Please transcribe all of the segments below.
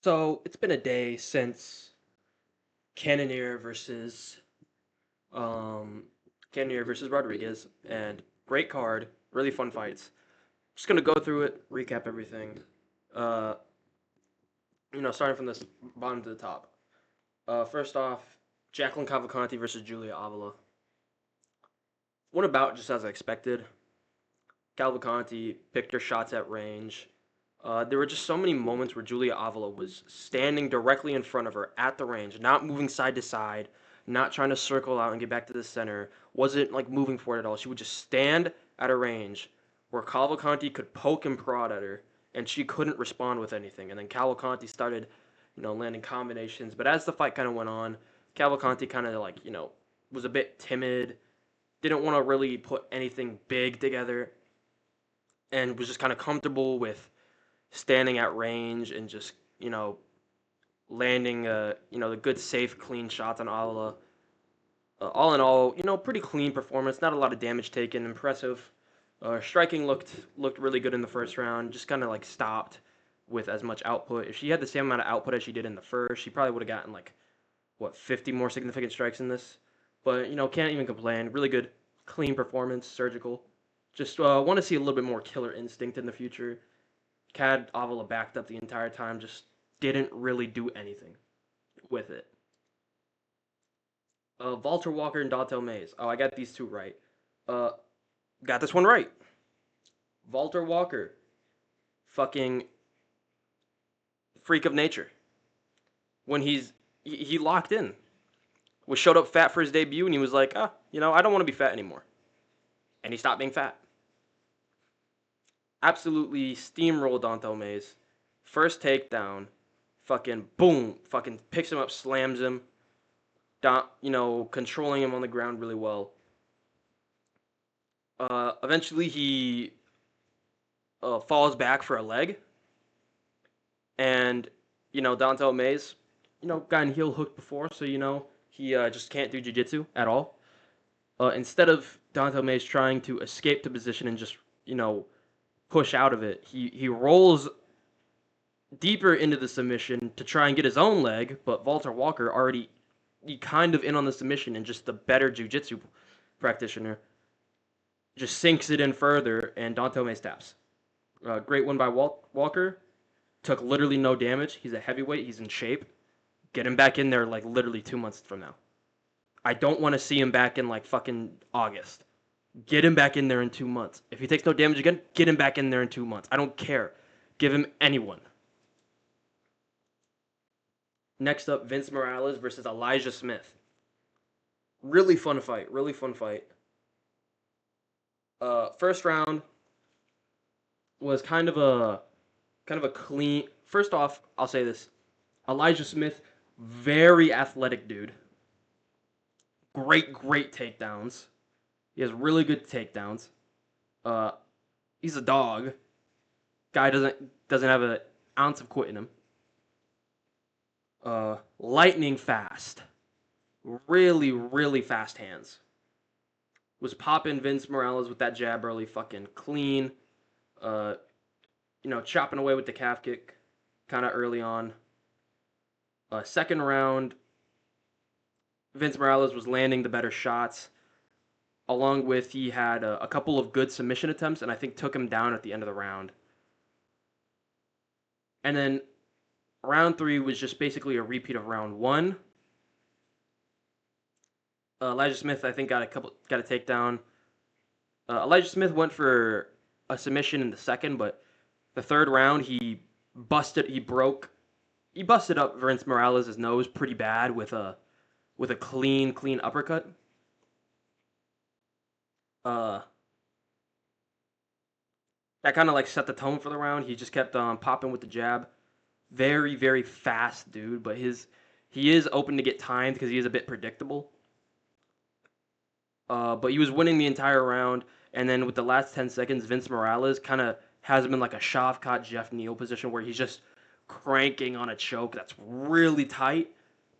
So it's been a day since Cannonier um versus Rodrigues, and great card, really fun fights. Just gonna go through it, recap everything. Uh, Starting from this bottom to the top. First off, Jacqueline Cavalcanti versus Julia Avila. Went about just as I expected. Cavalcanti picked her shots at range. There were just so many moments where Julia Avila was standing directly in front of her at the range, not moving side to side, not trying to circle out and get back to the center, wasn't like moving forward at all. She would just stand at a range where Cavalcanti could poke and prod at her, and she couldn't respond with anything. And then Cavalcanti started, landing combinations. But as the fight kind of went on, Cavalcanti kind of was a bit timid, didn't want to really put anything big together, and was just kind of comfortable with standing at range and just landing the good safe clean shots on Avila. All in all, pretty clean performance. Not a lot of damage taken. Impressive. Striking looked really good in the first round. Just kind of like stopped with as much output. If she had the same amount of output as she did in the first, she probably would have gotten like 50 more significant strikes in this. But can't even complain. Really good, clean performance. Surgical. Just want to see a little bit more killer instinct in the future. Cad Avila backed up the entire time, just didn't really do anything with it. Walter Walker and Dontel Mays. Oh, I got these two right. Uh, got this one right. Walter Walker, fucking freak of nature. When he locked in, was showed up fat for his debut, and he was like, I don't want to be fat anymore, and he stopped being fat. Absolutely steamrolled Dontel Mays. First takedown, fucking boom, fucking picks him up, slams him, controlling him on the ground really well. Eventually, he falls back for a leg, and Dontel Mays, gotten heel hooked before, so he just can't do jiu-jitsu at all. Instead of Dontel Mays trying to escape the position and just push out of it, he rolls deeper into the submission to try and get his own leg, but Walter Walker already he kind of in on the submission, and just the better jiu-jitsu practitioner just sinks it in further, and Dontel Mays taps. Great win by Walker. Took literally no damage. He's a heavyweight. He's in shape. Get him back in there like literally 2 months from now. I don't want to see him back in like fucking August. Get him back in there in 2 months. If he takes no damage again, get him back in there in 2 months. I don't care. Give him anyone. Next up, Vince Morales versus Elijah Smith. Really fun fight. Really fun fight. First round was kind of a clean. First off, I'll say this: Elijah Smith, very athletic dude. Great takedowns. He has really good takedowns. Uh, he's a dog. Guy doesn't have an ounce of quit in him. Lightning fast. Really fast hands. Was popping Vince Morales with that jab early, fucking clean. Uh, chopping away with the calf kick kind of early on. Second round, Vince Morales was landing the better shots, along with he had a couple of good submission attempts, and I think took him down at the end of the round. And then round three was just basically a repeat of round one. Elijah Smith, I think, got a takedown. Elijah Smith went for a submission in the second, but the third round he busted up Vince Morales' nose pretty bad with a clean uppercut. That kind of like set the tone for the round. He just kept popping with the jab. Very fast dude, but he is open to get timed because he is a bit predictable. But he was winning the entire round, and then with the last 10 seconds, Vince Morales kind of has him in like a Shavkat Jeff Neal position where he's just cranking on a choke that's really tight,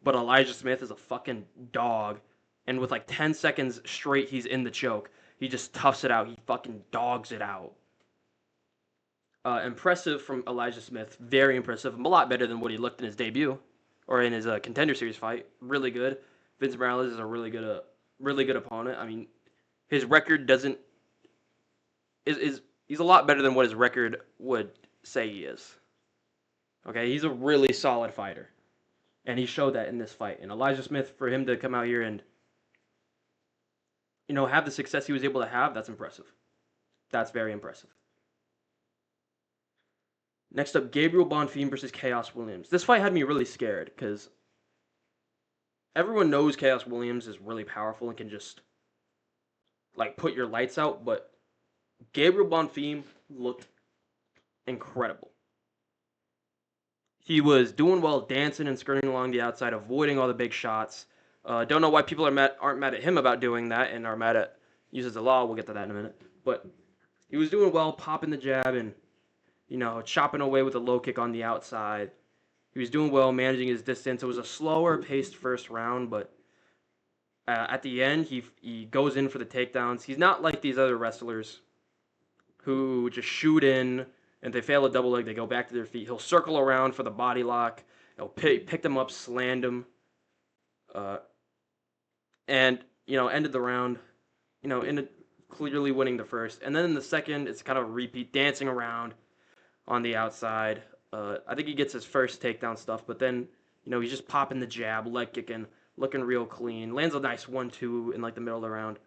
but Elijah Smith is a fucking dog, and with like 10 seconds straight he's in the choke, he just toughs it out. He fucking dogs it out. Impressive from Elijah Smith. Very impressive. A lot better than what he looked in his debut or in his Contender Series fight. Really good. Vince Morales is a really good opponent. I mean, his record doesn't is he's a lot better than what his record would say he is. Okay, he's a really solid fighter, and he showed that in this fight. And Elijah Smith, for him to come out here and have the success he was able to have, that's impressive. That's very impressive. Next up, Gabriel Bonfim versus Chaos Williams. This fight had me really scared because everyone knows Chaos Williams is really powerful and can just like put your lights out, but Gabriel Bonfim looked incredible. He was doing well, dancing and skirting along the outside, avoiding all the big shots. Don't know why people aren't mad at him about doing that and are mad at uses the law. We'll get to that in a minute. But he was doing well, popping the jab and chopping away with a low kick on the outside. He was doing well, managing his distance. It was a slower paced first round, but at the end, he goes in for the takedowns. He's not like these other wrestlers who just shoot in and they fail a double leg, they go back to their feet. He'll circle around for the body lock. He'll pick them up, slammed them, and ended the round. Clearly winning the first, and then in the second, it's kind of a repeat, dancing around on the outside. I think he gets his first takedown stuff, but then he's just popping the jab, leg kicking, looking real clean. Lands a nice 1-2 in like the middle of the round.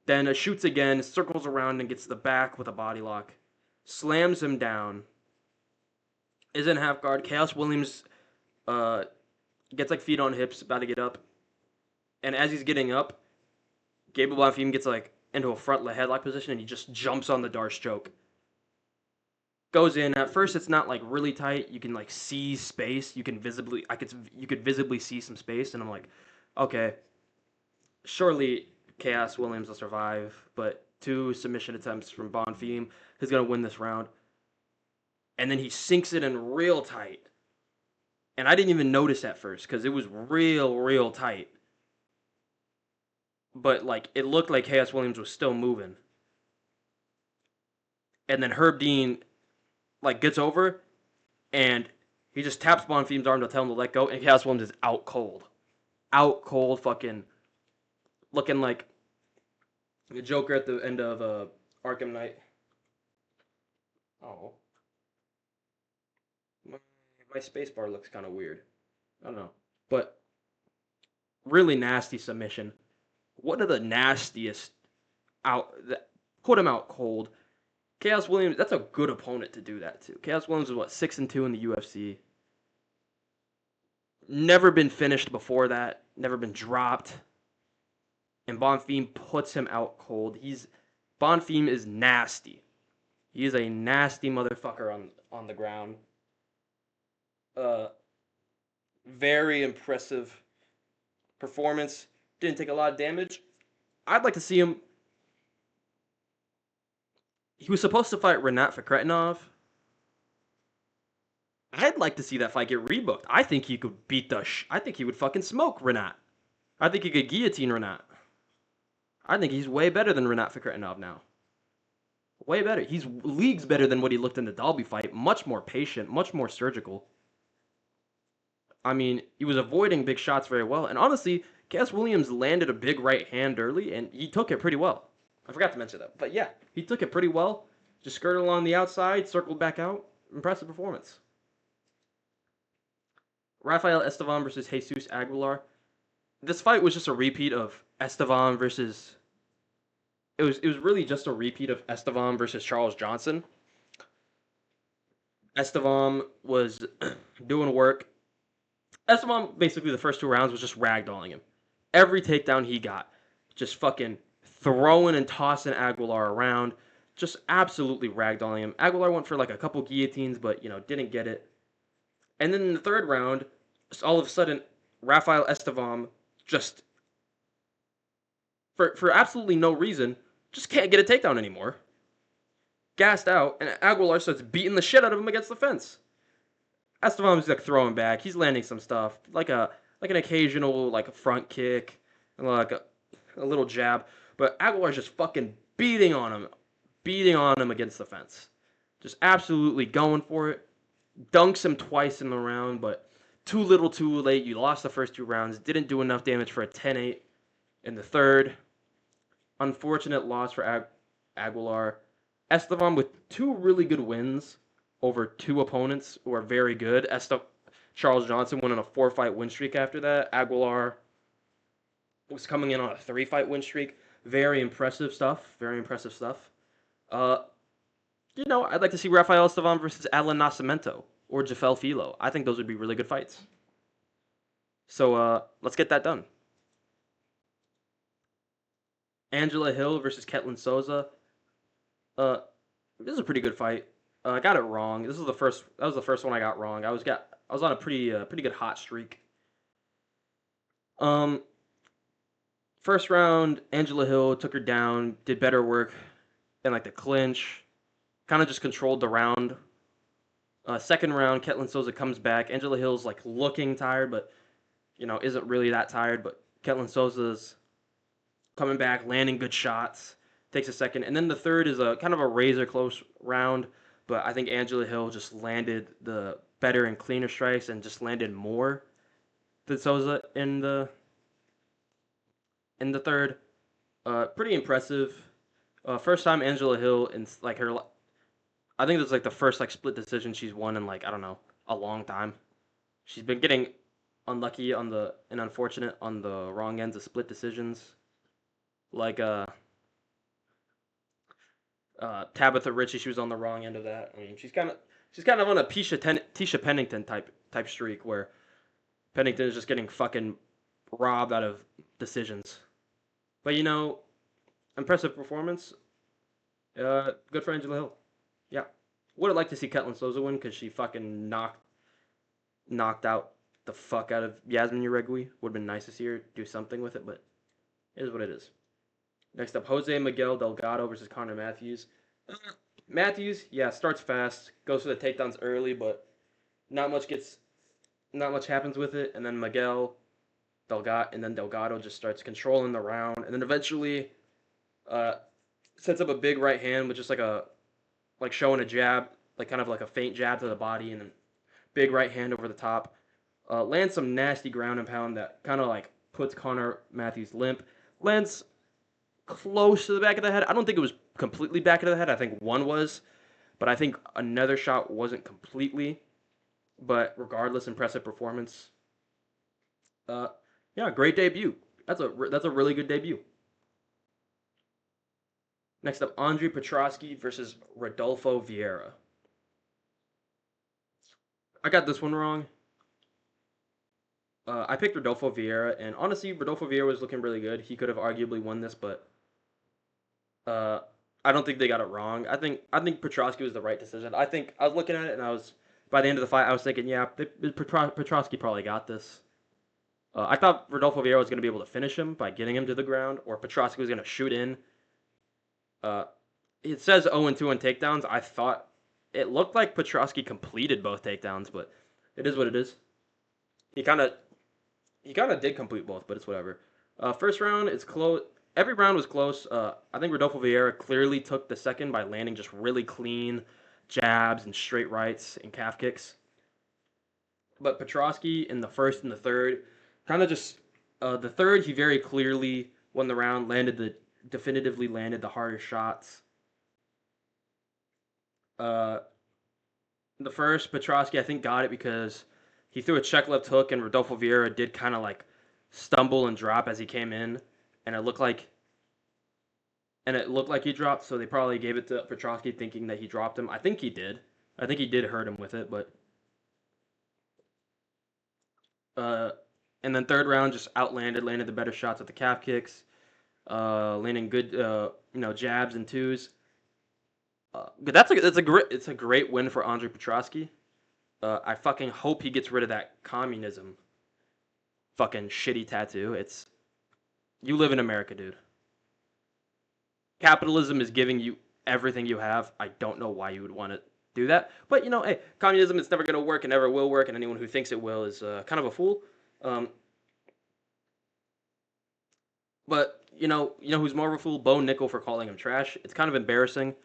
Then shoots again, circles around and gets the back with a body lock. Slams him down. Is in half guard. Chaos Williams gets like feet on hips, about to get up. And as he's getting up, Gabriel Bonfim gets like into a front headlock position and he just jumps on the Darce choke. Goes in. At first it's not like really tight. You can like see space. You could visibly see some space, and I'm like, okay, surely Chaos Williams will survive, but 2 submission attempts from Bonfim is going to win this round. And then he sinks it in real tight. And I didn't even notice at first because it was real tight. But like it looked like Chaos Williams was still moving. And then Herb Dean like gets over and he just taps Bonfim's arm to tell him to let go, and Chaos Williams is out cold. Out cold, fucking looking like the Joker at the end of Arkham Knight. Oh. My spacebar looks kind of weird. I don't know. But really nasty submission. One of the nastiest that put him out cold. Chaos Williams, that's a good opponent to do that to. Chaos Williams is 6-2 in the UFC. Never been finished before that. Never been dropped. And Bonfim puts him out cold. Bonfim is nasty. He is a nasty motherfucker on the ground. Very impressive performance. Didn't take a lot of damage. I'd like to see him. He was supposed to fight Renat Fakretinov. I'd like to see that fight get rebooked. I think he could I think he would fucking smoke Renat. I think he could guillotine Renat. I think he's way better than Renat Fakretinov now. Way better. He's leagues better than what he looked in the Dalby fight. Much more patient, much more surgical. I mean, he was avoiding big shots very well. And honestly, Cass Williams landed a big right hand early, and he took it pretty well. I forgot to mention that. But yeah, he took it pretty well. Just skirted along the outside, circled back out. Impressive performance. Rafael Estevan versus Jesus Aguilar. This fight was just a repeat of Estevan versus... It was really just a repeat of Estevan versus Charles Johnson. Estevan was doing work. Estevan, basically, the first 2 rounds was just ragdolling him. Every takedown he got, just fucking throwing and tossing Aguilar around, just absolutely ragdolling him. Aguilar went for like a couple guillotines, but, didn't get it. And then in the 3rd round, all of a sudden, Rafael Estevan just, for absolutely no reason, just can't get a takedown anymore. Gassed out, and Aguilar starts beating the shit out of him against the fence. Estevan's like throwing back. He's landing some stuff, like an occasional like a front kick, and like a little jab. But Aguilar's just fucking beating on him against the fence, just absolutely going for it. Dunks him twice in the round, but too little too late. You lost the first 2 rounds. Didn't do enough damage for a 10-8 in the third. Unfortunate loss for Aguilar. Esteban with 2 really good wins over 2 opponents who are very good. Charles Johnson went on a 4-fight win streak after that. Aguilar was coming in on a 3-fight win streak. Very impressive stuff. Very impressive stuff. Uh, I'd like to see Rafael Esteban versus Alan Nascimento or Jafel Filo. I think those would be really good fights. So let's get that done. Angela Hill versus Ketlin Souza. Uh, this is a pretty good fight. I got it wrong. This is the first. That was the first one I got wrong. I was on a pretty good hot streak. Um, First round, Angela Hill took her down, did better work in like the clinch, kind of just controlled the round. Second round, Ketlin Souza comes back. Angela Hill's like looking tired, but isn't really that tired. But Ketlin Souza's coming back, landing good shots. Takes a second, and then the third is a kind of a razor close round. But I think Angela Hill just landed the better and cleaner strikes and just landed more than Souza in the third. Pretty impressive. First time Angela Hill in like her, I think this is like the first like split decision she's won in like I don't know a long time. She's been getting unlucky and unfortunate on the wrong ends of split decisions. Like Tabitha Ritchie, she was on the wrong end of that. I mean, she's kind of on a Tisha Pennington type streak where Pennington is just getting fucking robbed out of decisions. But impressive performance. Good for Angela Hill. Yeah, would have liked to see Ketlin Souza win because she fucking knocked out the fuck out of Yasmin Uregui. Would have been nice to see her do something with it, but it is what it is. Next up, Jose Miguel Delgado versus Connor Matthews. Matthews, yeah, starts fast, goes for the takedowns early, but not much gets, not much happens with it, and then Delgado just starts controlling the round, and then eventually, uh, sets up a big right hand with just like showing a jab, like kind of like a feint jab to the body, and then big right hand over the top. Lands some nasty ground and pound that kind of like puts Connor Matthews limp. Lands close to the back of the head. I don't think it was completely back of the head. I think one was, but I think another shot wasn't completely. But regardless, impressive performance. Uh, yeah, great debut. That's a really good debut. Next up, Andre Petrosky versus Rodolfo Vieira. I got this one wrong. I picked Rodolfo Vieira, and honestly, Rodolfo Vieira was looking really good. He could have arguably won this, but uh, I don't think they got it wrong. I think Petrosky was the right decision. I think I was looking at it, and by the end of the fight, I was thinking, yeah, Petrosky probably got this. I thought Rodolfo Vieira was going to be able to finish him by getting him to the ground, or Petrosky was going to shoot in. Uh, it says 0-2 in takedowns. I thought it looked like Petrosky completed both takedowns, but it is what it is. He kind of he kind of did complete both, but it's whatever. First round, it's close. Every round was close. I think Rodolfo Vieira clearly took the second by landing just really clean jabs and straight rights and calf kicks. But Petrosky in the first and the third, kind of just the third, he very clearly won the round, definitively landed the harder shots. Uh, the first, Petrosky I think got it because he threw a check left hook and Rodolfo Vieira did kind of like stumble and drop as he came in, and it looked like he dropped, so they probably gave it to Petrosky thinking that he dropped him. I think he did. I think he did hurt him with it, but uh, and then third round just landed the better shots with the calf kicks, landing good jabs and twos. But it's a great win for Andre Petrosky. I fucking hope he gets rid of that communism fucking shitty tattoo. You live in America, dude. Capitalism is giving you everything you have. I don't know why you would want to do that. But hey, communism is never gonna work and never will work, and anyone who thinks it will is kind of a fool. Um, but who's more of a fool? Bo Nickel for calling him trash. It's kind of embarrassing.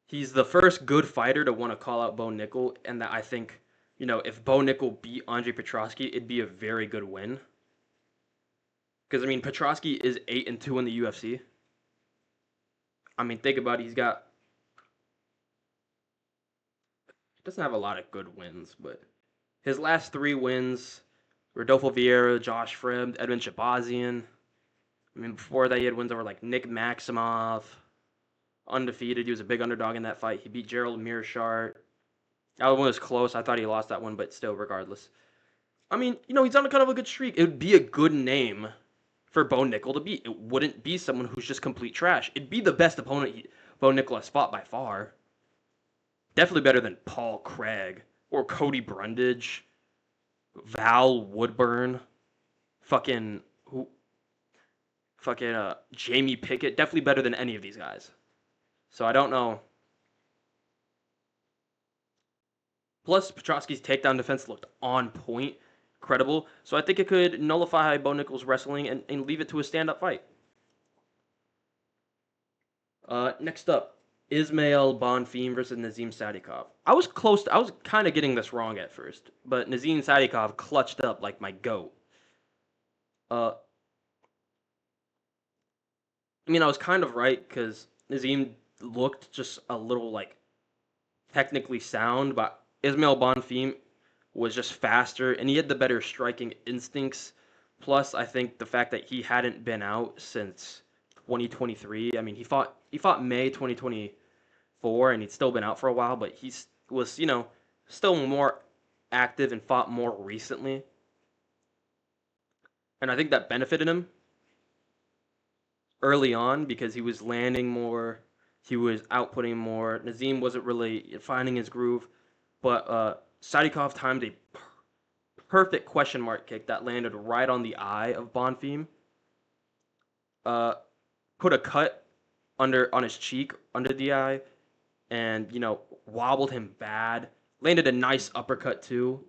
He's the first good fighter to want to call out Bo Nickel, and that I think, if Bo Nickel beat Andre Petrosky, it'd be a very good win. Because I mean, Petrosky is 8-2 in the UFC. I mean, think about it. Doesn't have a lot of good wins, but his last three wins: Rodolfo Vieira, Josh Friend, Edmund Shabazian. I mean, before that, he had wins over like Nick Maximov, undefeated. He was a big underdog in that fight. He beat Gerald Mearshart. That one was close. I thought he lost that one, but still, regardless. I mean, he's on a kind of a good streak. It would be a good name for Bo Nickel to beat. It wouldn't be someone who's just complete trash. It'd be the best opponent Bo Nickel has fought by far. Definitely better than Paul Craig or Cody Brundage, Val Woodburn, fucking who, fucking Jamie Pickett. Definitely better than any of these guys. So I don't know. Plus, Petrosky's takedown defense looked on point, credible. So I think it could nullify Bo Nickel's wrestling and leave it to a stand-up fight. Next up, Ismail Bonfim versus Nazim Sadikov. I was kind of getting this wrong at first, but Nazim Sadikov clutched up like my goat. Uh, I mean, I was kind of right because Nazim looked just a little like technically sound, but Ismail Bonfim was just faster and he had the better striking instincts. Plus, I think the fact that he hadn't been out since 2023. I mean, he fought May 2024 and he'd still been out for a while, but he was, still more active and fought more recently. And I think that benefited him early on because he was landing more, he was outputting more. Nazim wasn't really finding his groove, but Sadikov timed a perfect question mark kick that landed right on the eye of Bonfim. Put a cut on his cheek under the eye, and wobbled him bad. Landed a nice uppercut too.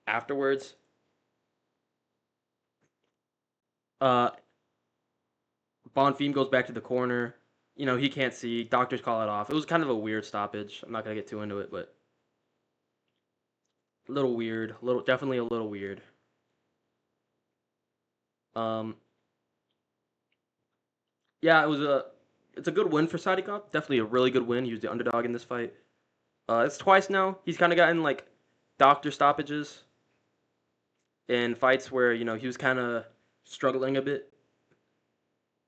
Afterwards, uh, Bonfim goes back to the corner. He can't see. Doctors call it off. It was kind of a weird stoppage. I'm not gonna get too into it, but a little weird. Definitely a little weird. Um, yeah, it's a good win for Sadikov. Definitely a really good win. He was the underdog in this fight. It's twice now. He's kind of gotten like doctor stoppages in fights where he was kind of struggling a bit.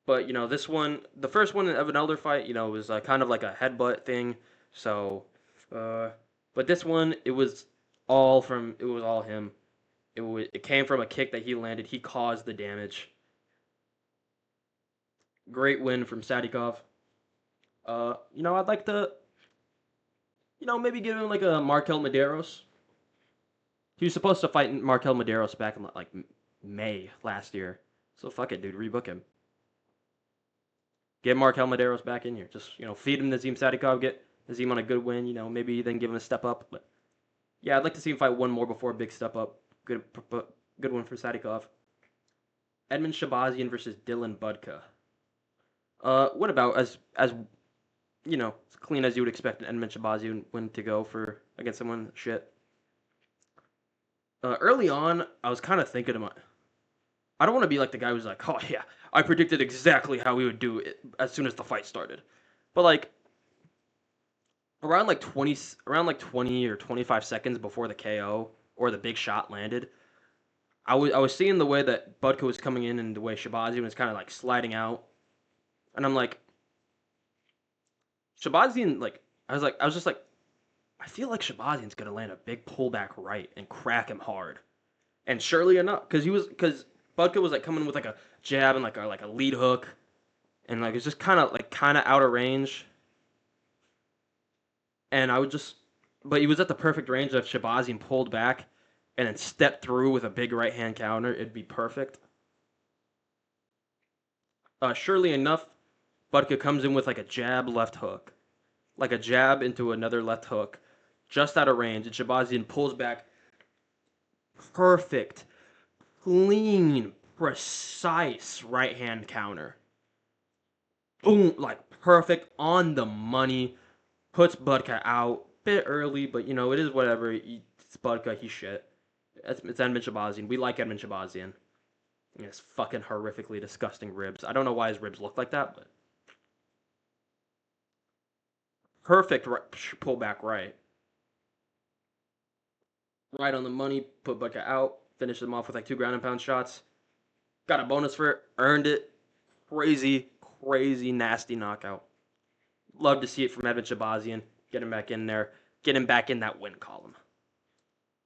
But this one, the first one of an elder fight, was kind of like a headbutt thing. So, uh, but this one, it was all him. It came from a kick that he landed. He caused the damage. Great win from Sadikov. I'd like to, maybe give him like a Markel Medeiros. He was supposed to fight Markel Medeiros back in like May last year. So fuck it, dude. Rebook him. Get Markel Medeiros back in here. Just feed him Nazim Sadikov. Get Nazim on a good win. Maybe then give him a step up. But yeah, I'd like to see him fight one more before a big step up. Good one for Sadikov. Edmund Shabazian versus Dylan Budka. What about as as clean as you would expect an Edmund Shabazian win to go for against someone shit. Early on, I was kind of thinking to I don't want to be like the guy who's like, oh yeah, I predicted exactly how we would do it as soon as the fight started. But like around like 20 or 25 seconds before the KO or the big shot landed, I was seeing the way that Budka was coming in and the way Shabazian was kind of like sliding out. And I'm like Shabazian like I was just like I feel like Shabazian's going to land a big pullback right and crack him hard. And surely enough, because Budka was like coming with like a jab and like a lead hook, and like it's just kind of out of range. And but he was at the perfect range that if Shabazian pulled back and then stepped through with a big right hand counter, it'd be perfect. Surely enough, Budka comes in with like a jab left hook, like a jab into another left hook, just out of range, and Shabazian pulls back. Perfect, clean, precise right hand counter. Boom, like perfect on the money. puts Budka out a bit early, but it is whatever. It's Budka, he's shit. It's Edmund Shabazian. We like Edmund Shabazian. He has fucking horrifically disgusting ribs. I don't know why his ribs look like that, but perfect pullback right. Right on the money, put Budka out, finished him off with like 2 ground and pound shots. Got a bonus for it, earned it. Crazy, crazy, nasty knockout. Love to see it from Evan Shabazian. Get him back in there. Get him back in that win column.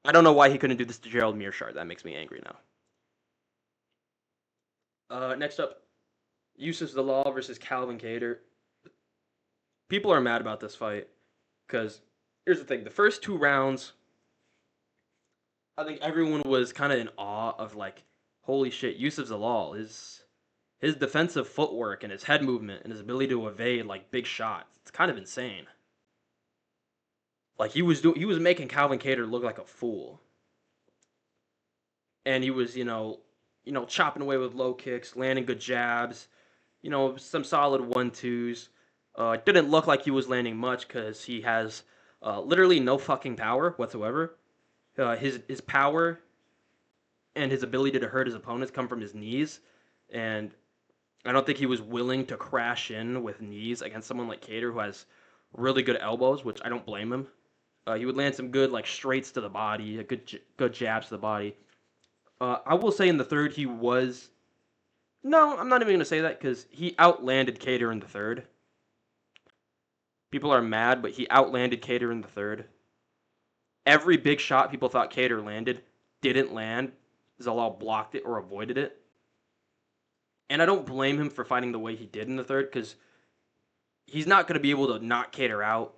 I don't know why he couldn't do this to Gerald Mearshart. That makes me angry now. Next up, Youssef Zalal versus Calvin Kattar. People are mad about this fight because here's the thing: the first 2 rounds, I think everyone was kind of in awe of like, holy shit, Youssef Zalal, his defensive footwork and his head movement and his ability to evade like big shots. It's kind of insane. Like he was making Calvin Kattar look like a fool, and he was chopping away with low kicks, landing good jabs, some solid 1-2s. It didn't look like he was landing much because he has literally no fucking power whatsoever. His power and his ability to hurt his opponents come from his knees, and I don't think he was willing to crash in with knees against someone like Kattar who has really good elbows, which I don't blame him. He would land some good like straights to the body, a good jabs to the body. I will say in the third he was no, I'm not even gonna say that because he outlanded Kattar in the third. People are mad, but he outlanded Kattar in the third. Every big shot people thought Kattar landed didn't land. Zalal blocked it or avoided it. And I don't blame him for fighting the way he did in the third because he's not going to be able to knock Kattar out.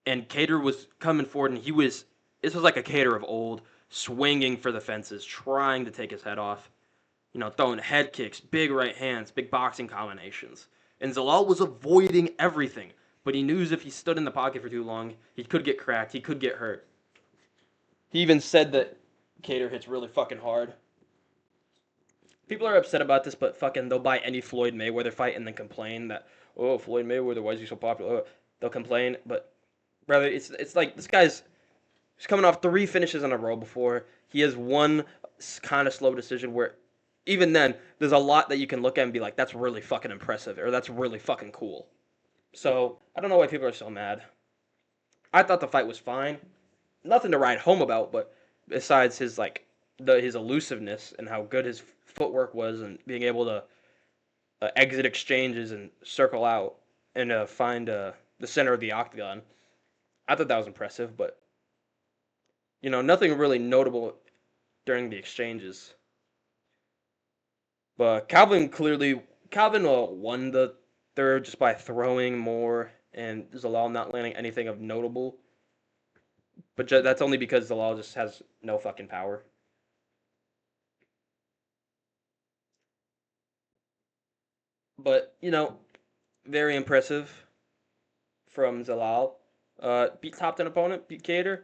And Kattar was coming forward, and this was like a Kattar of old, swinging for the fences, trying to take his head off. Throwing head kicks, big right hands, big boxing combinations. And Zalal was avoiding everything, but he knew if he stood in the pocket for too long, he could get cracked, he could get hurt. He even said that Kattar hits really fucking hard. People are upset about this, but fucking they'll buy any Floyd Mayweather fight and then complain that, oh, Floyd Mayweather, why is he so popular? They'll complain, but brother, it's like this guy's he's coming off 3 finishes in a row before. He has one kind of slow decision where even then, there's a lot that you can look at and be like, that's really fucking impressive, or that's really fucking cool. So, I don't know why people are so mad. I thought the fight was fine. Nothing to write home about, but besides his his elusiveness and how good his footwork was and being able to exit exchanges and circle out and find the center of the octagon, I thought that was impressive, but nothing really notable during the exchanges. But Calvin won the third just by throwing more and Zalal not landing anything of notable. But that's only because Zalal just has no fucking power. But very impressive from Zalal. Beat top 10 opponent, beat Kattar.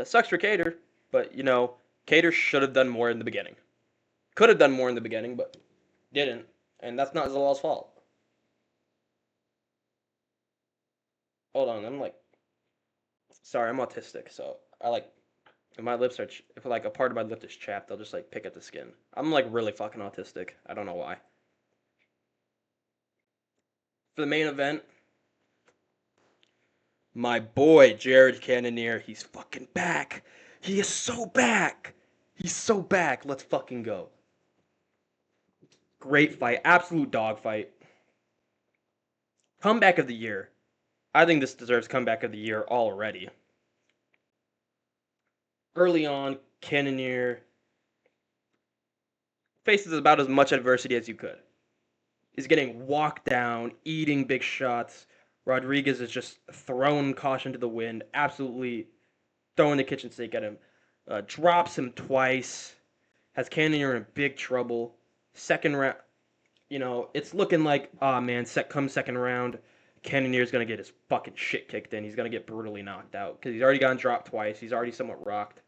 Sucks for Kattar, but Kattar should have done more in the beginning. Could have done more in the beginning, but didn't, and that's not Zalal's fault. Hold on, I'm like, sorry, I'm autistic, so I like if my lips are if like a part of my lip is chapped, I'll just like pick at the skin. I'm like really fucking autistic. I don't know why. For the main event, my boy Jared Cannonier, he's fucking back. He is so back. He's so back. Let's fucking go. Great fight, absolute dog fight. Comeback of the year. I think this deserves comeback of the year already. Early on, Cannonier faces about as much adversity as you could. He's getting walked down, eating big shots. Rodrigues is just throwing caution to the wind, absolutely throwing the kitchen sink at him. Drops him twice, has Cannonier in big trouble. Second round, it's looking like, oh man, come second round, Cannonier's going to get his fucking shit kicked in. He's going to get brutally knocked out because he's already gotten dropped twice. He's already somewhat rocked.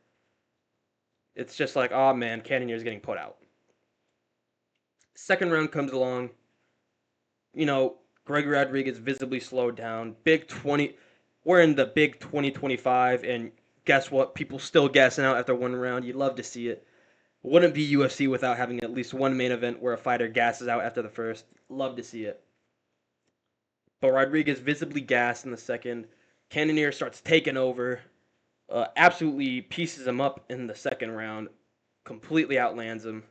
It's just like, oh man, Cannonier's getting put out. Second round comes along. Gregory Rodrigues visibly slowed down. Big 20. We're in the big 2025, and guess what? People still gassing out after one round. You'd love to see it. Wouldn't be UFC without having at least one main event where a fighter gasses out after the first. Love to see it. But Rodrigues visibly gassed in the second. Cannonier starts taking over. Absolutely pieces him up in the second round. Completely outlands him.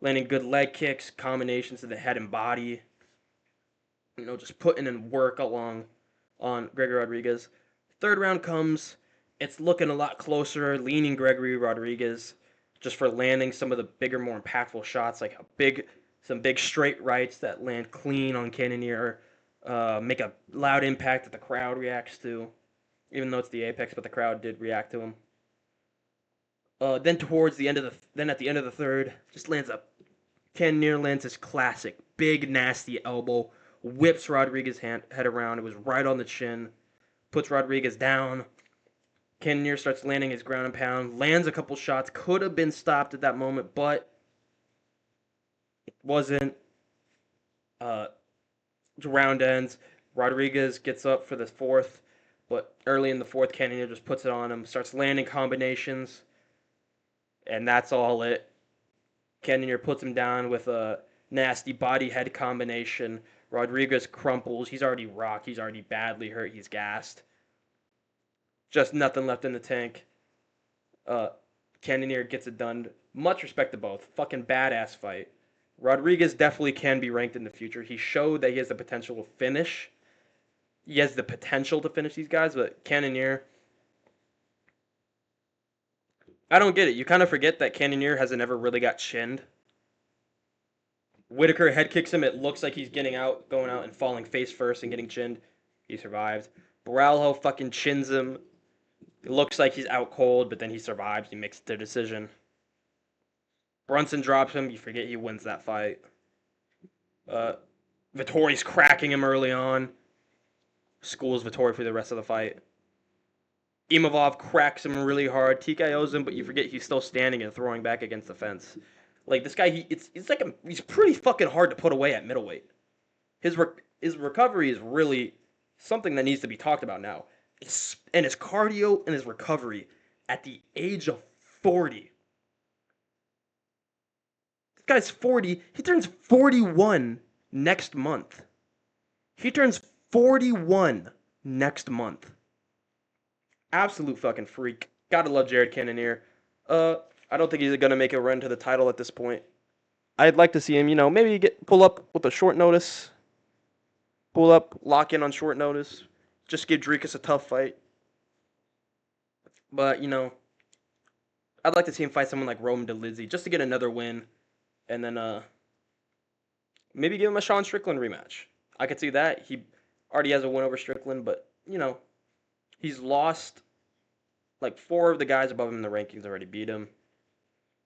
Landing good leg kicks, combinations to the head and body. Just putting in work along on Gregory Rodrigues. Third round comes. It's looking a lot closer, leaning Gregory Rodrigues just for landing some of the bigger, more impactful shots, like some big straight rights that land clean on Cannonier, make a loud impact that the crowd reacts to, even though it's the apex, but the crowd did react to him. Then at the end of the third, just lands a Cannonier lands his classic big nasty elbow, whips Rodrigues' head around. It was right on the chin, puts Rodrigues down. Cannonier starts landing his ground and pound, lands a couple shots, could have been stopped at that moment, but it wasn't. Uh, Round ends. Rodrigues gets up for the fourth, but early in the fourth, Cannonier just puts it on him, starts landing combinations, and that's all it. Cannonier puts him down with a nasty body head combination. Rodrigues crumples. He's already rocked. He's already badly hurt. He's gassed. Just nothing left in the tank. Uh, Cannonier gets it done. Much respect to both. Fucking badass fight. Rodrigues definitely can be ranked in the future. He showed that he has the potential to finish. He has the potential to finish these guys, but Cannonier, I don't get it. You kind of forget that Cannonier hasn't ever really got chinned. Whitaker head kicks him. It looks like he's going out and falling face first and getting chinned. He survived. Baralho fucking chins him. It looks like he's out cold, but then he survives. He makes the decision. Brunson drops him. You forget he wins that fight. Vittori's cracking him early on. Schools Vittori for the rest of the fight. Imavov cracks him really hard. TKOs him, but you forget he's still standing and throwing back against the fence. Like this guy, he's pretty fucking hard to put away at middleweight. His recovery is really something that needs to be talked about now. And his cardio and his recovery at the age of 40. This guy's 40. He turns 41 next month. He turns 41 next month. Absolute fucking freak. Gotta love Jared Cannonier. I don't think he's gonna make a run to the title at this point. I'd like to see him, maybe pull up with a short notice. Pull up, lock in on short notice. Just give Dricus a tough fight. But, I'd like to see him fight someone like Roman Dolidze just to get another win. And then maybe give him a Sean Strickland rematch. I could see that. He already has a win over Strickland, but, he's lost. Like 4 of the guys above him in the rankings already beat him.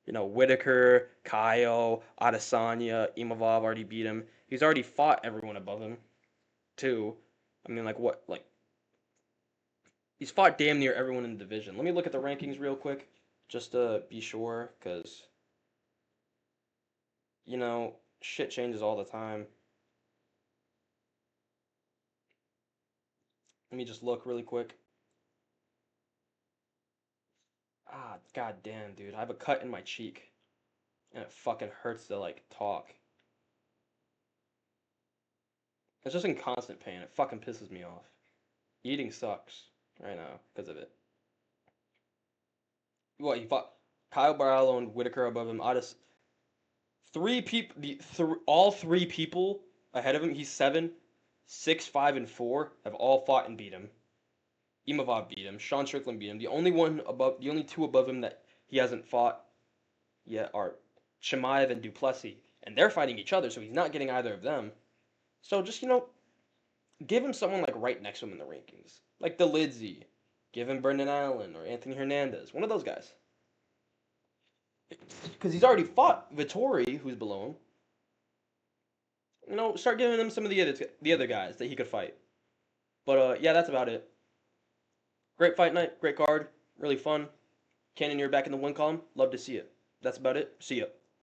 Whitaker, Kaio, Adesanya, Imavov already beat him. He's already fought everyone above him, too. I mean, he's fought damn near everyone in the division. Let me look at the rankings real quick, just to be sure, because, shit changes all the time. Let me just look really quick. Ah, goddamn, dude. I have a cut in my cheek. And it fucking hurts to, talk. It's just in constant pain. It fucking pisses me off. Eating sucks right now because of it. What, he fought Kyle Barallo and Whitaker above him. All 3 people ahead of him, he's 7, 6, 5, and 4, have all fought and beat him. Imavov beat him. Sean Strickland beat him. The only 2 above him that he hasn't fought yet are Chimaev and Duplessis. And they're fighting each other, so he's not getting either of them. So just, give him someone right next to him in the rankings. Like Dolidze. Give him Brendan Allen or Anthony Hernandez. One of those guys. Because he's already fought Vittori, who's below him. Start giving him some of the other guys that he could fight. But, yeah, that's about it. Great fight night. Great card. Really fun. Cannonier back in the win column. Love to see it. That's about it. See ya.